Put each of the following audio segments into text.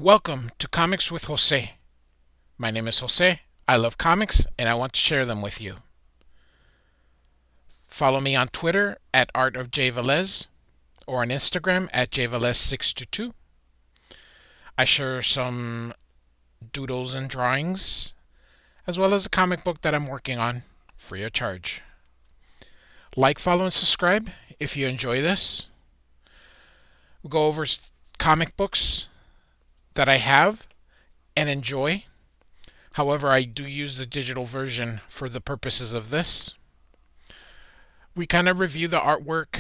Welcome to Comics with Jose. My name is Jose. I love comics and I want to share them with you. Follow me on Twitter at artofjvelez or on Instagram at jvelez622. I share some doodles and drawings as well as a comic book that I'm working on free of charge. Like, follow, and subscribe if you enjoy this. We'll go over comic books that I have and enjoy. However, I do use the digital version for the purposes of this. We kind of review the artwork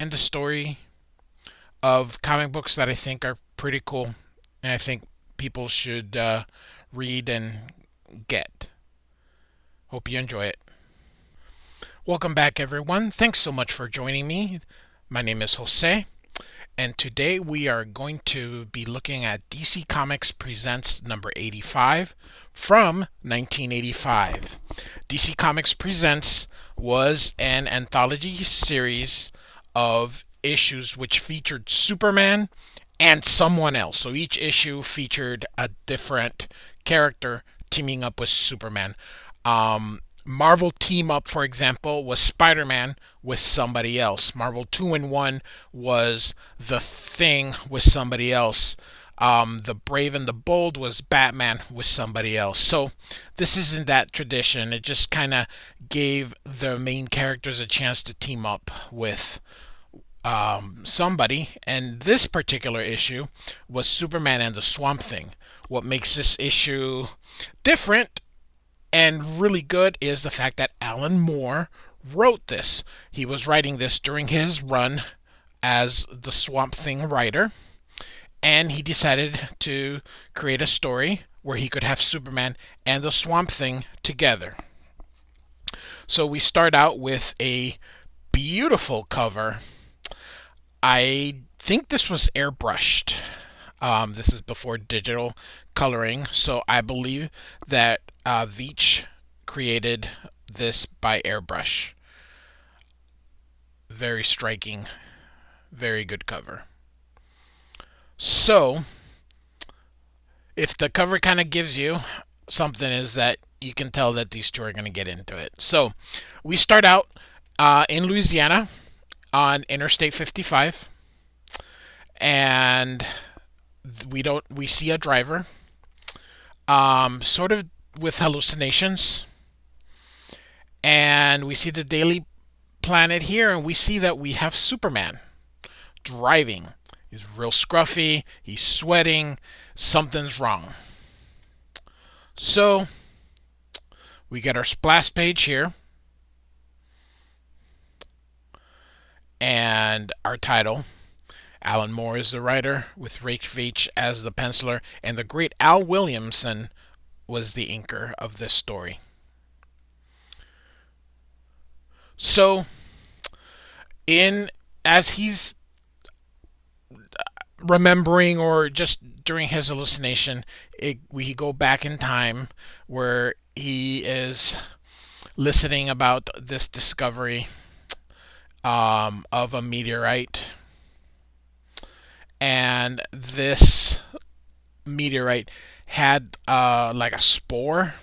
and the story of comic books that I think are pretty cool and I think people should read and get. Hope you enjoy it. Welcome back, everyone. Thanks so much for joining me. My name is Jose. And today we are going to be looking at DC Comics Presents number 85 from 1985. DC Comics Presents was an anthology series of issues which featured Superman and someone else. So each issue featured a different character teaming up with Superman. Marvel Team Up, for example, was Spider-Man with somebody else. Marvel 2-in-1 was The Thing with somebody else. The Brave and the Bold was Batman with somebody else. So this isn't that tradition. It just kind of gave the main characters a chance to team up with somebody. And this particular issue was Superman and the Swamp Thing. What makes this issue different and really good is the fact that Alan Moore wrote this. He was writing this during his run as the Swamp Thing writer, and he decided to create a story where he could have Superman and the Swamp Thing together. So we start out with a beautiful cover. I think this was airbrushed. This is before digital coloring, so I believe that Veitch created this by airbrush. Very striking, very good cover. So, if the cover kind of gives you something, is that you can tell that these two are going to get into it. So, we start out in Louisiana on Interstate 55, and we see a driver sort of with hallucinations, and we see the Daily Planet here, and we see that we have Superman driving. He's real scruffy, he's sweating, something's wrong. So we get our splash page here and our title. Alan Moore is the writer, with Veitch as the penciler, and the great Al Williamson was the inker of this story. So, as he's remembering, or just during his hallucination, we go back in time where he is listening about this discovery of a meteorite. And this meteorite had like a spore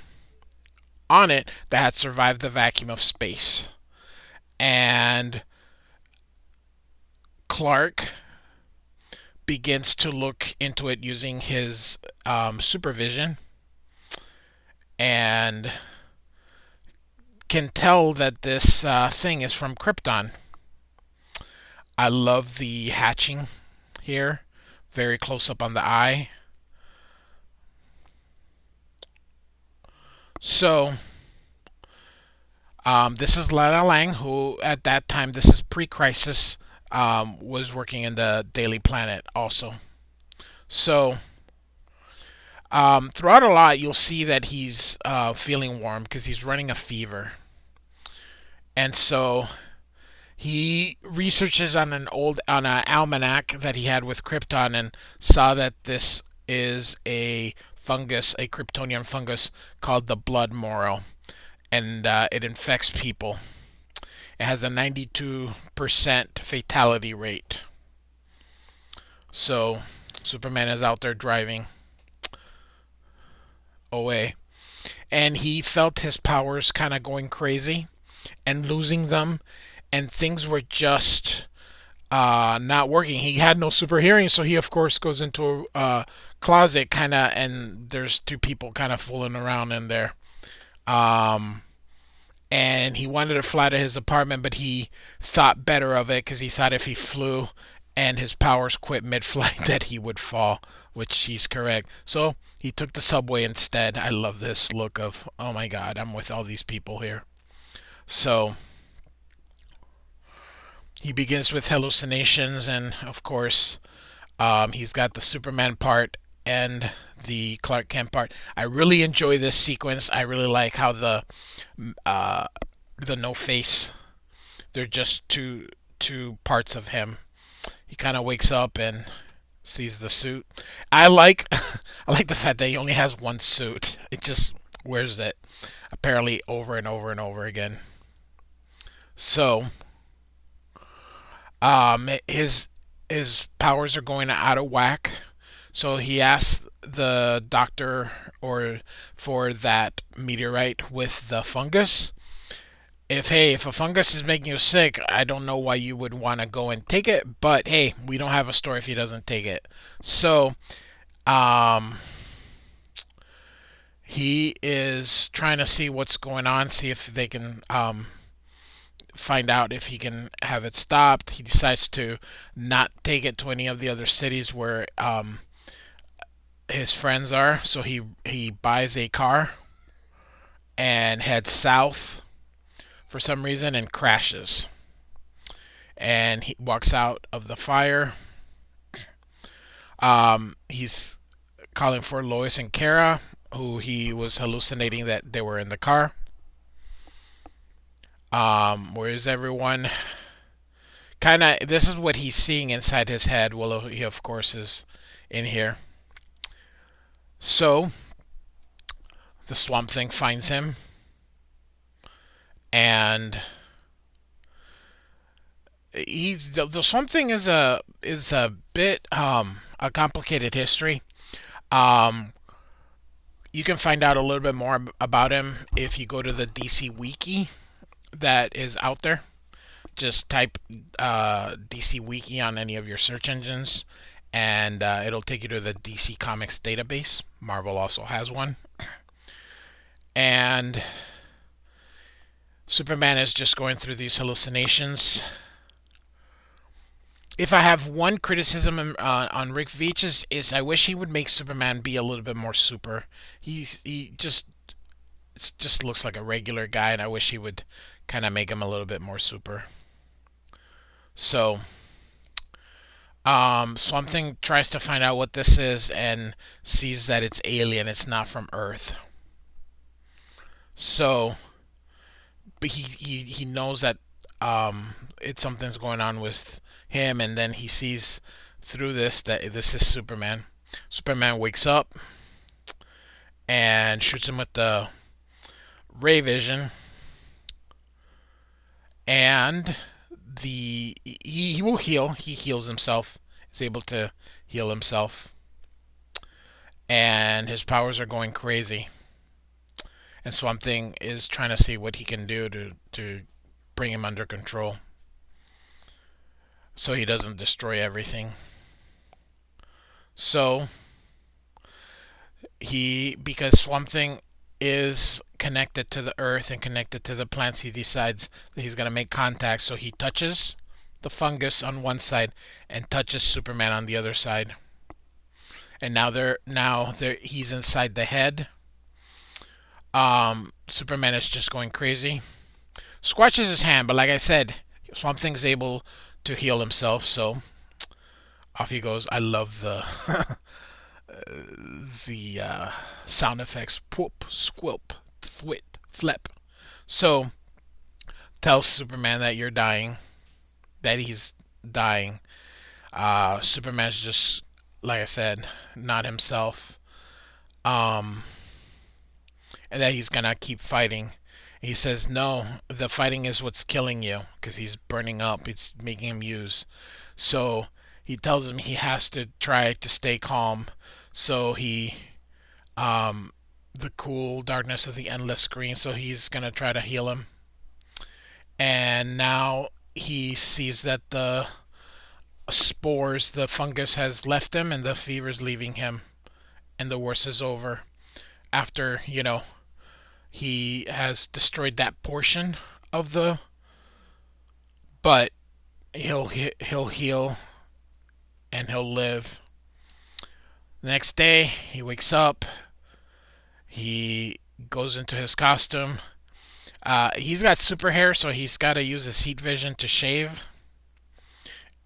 on it that had survived the vacuum of space. And Clark begins to look into it using his supervision and can tell that this thing is from Krypton. I love the hatching here, very close up on the eye. So this is Lana Lang, who at that time, this is pre-crisis, was working in the Daily Planet also. So throughout a lot, you'll see that he's feeling warm because he's running a fever. And so he researches on an almanac that he had with Krypton and saw that this is a fungus, a Kryptonian fungus called the Bloodmorel, and it infects people. It has a 92% fatality rate. So Superman is out there driving away, and he felt his powers kind of going crazy and losing them, and things were just not working. He had no super hearing, so he of course goes into a closet, kind of, and there's two people kind of fooling around in there. Um, and he wanted to fly to his apartment, but he thought better of it because he thought if he flew and his powers quit mid-flight that he would fall, which he's correct. So he took the subway instead. I love this look of, oh my god, I'm with all these people here. So he begins with hallucinations, and of course, he's got the Superman part and the Clark Kent part. I really enjoy this sequence. I really like how uh, the no face. They're just two parts of him. He kind of wakes up and sees the suit. I like I like the fact that he only has one suit. It just wears it apparently over and over and over again. So his powers are going out of whack. So he asks the doctor or for that meteorite with the fungus. If a fungus is making you sick, I don't know why you would want to go and take it, but hey, we don't have a story if he doesn't take it. So, um he is trying to see what's going on, see if they can find out if he can have it stopped. He decides to not take it to any of the other cities where his friends are. So he buys a car and heads south for some reason and crashes. And he walks out of the fire. He's calling for Lois and Kara, who he was hallucinating that they were in the car. Where is everyone? Kind of, this is what he's seeing inside his head. Well, he, of course, is in here. So, the Swamp Thing finds him. And the Swamp Thing is a bit a complicated history. Um, you can find out a little bit more about him if you go to the DC Wiki that is out there. Just type DC Wiki on any of your search engines, and it'll take you to the DC Comics database. Marvel also has one. And Superman is just going through these hallucinations. If I have one criticism on Rick Veitch is I wish he would make Superman be a little bit more super. He just looks like a regular guy, and I wish he would kind of make him a little bit more super. So, Swamp Thing tries to find out what this is and sees that it's alien. It's not from Earth. So, but he knows that it's something's going on with him, and then he sees through this that this is Superman. Superman wakes up and shoots him with the ray vision, and he will heal. He heals himself. He's able to heal himself, and his powers are going crazy. And Swamp Thing is trying to see what he can do to bring him under control, so he doesn't destroy everything. So because Swamp Thing is connected to the earth and connected to the plants, he decides that he's going to make contact. So he touches the fungus on one side and touches Superman on the other side. And now he's inside the head. Superman is just going crazy. Squashes his hand, but like I said, Swamp Thing's able to heal himself, so off he goes. I love the the sound effects: poop, squilp, thwit, flip. So tells Superman that you're dying, that he's dying. Superman's just, like I said, not himself. Um, and that he's gonna keep fighting. He says, no, the fighting is what's killing you, because he's burning up. It's making him use. So he tells him he has to try to stay calm. So um, the cool darkness of the endless screen. So he's gonna try to heal him. And now he sees that the spores, the fungus has left him, and the fever's leaving him, and the worst is over. After he has destroyed that portion of the, but he'll heal and he'll live. The next day, he wakes up. He goes into his costume. He's got super hair, so he's got to use his heat vision to shave.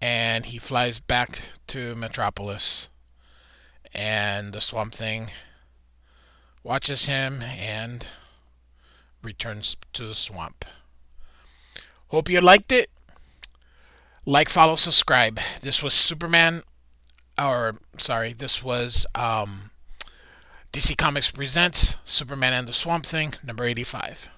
And he flies back to Metropolis. And the Swamp Thing watches him and returns to the swamp. Hope you liked it. Like, follow, subscribe. This was this was DC Comics Presents Superman and the Swamp Thing, number 85.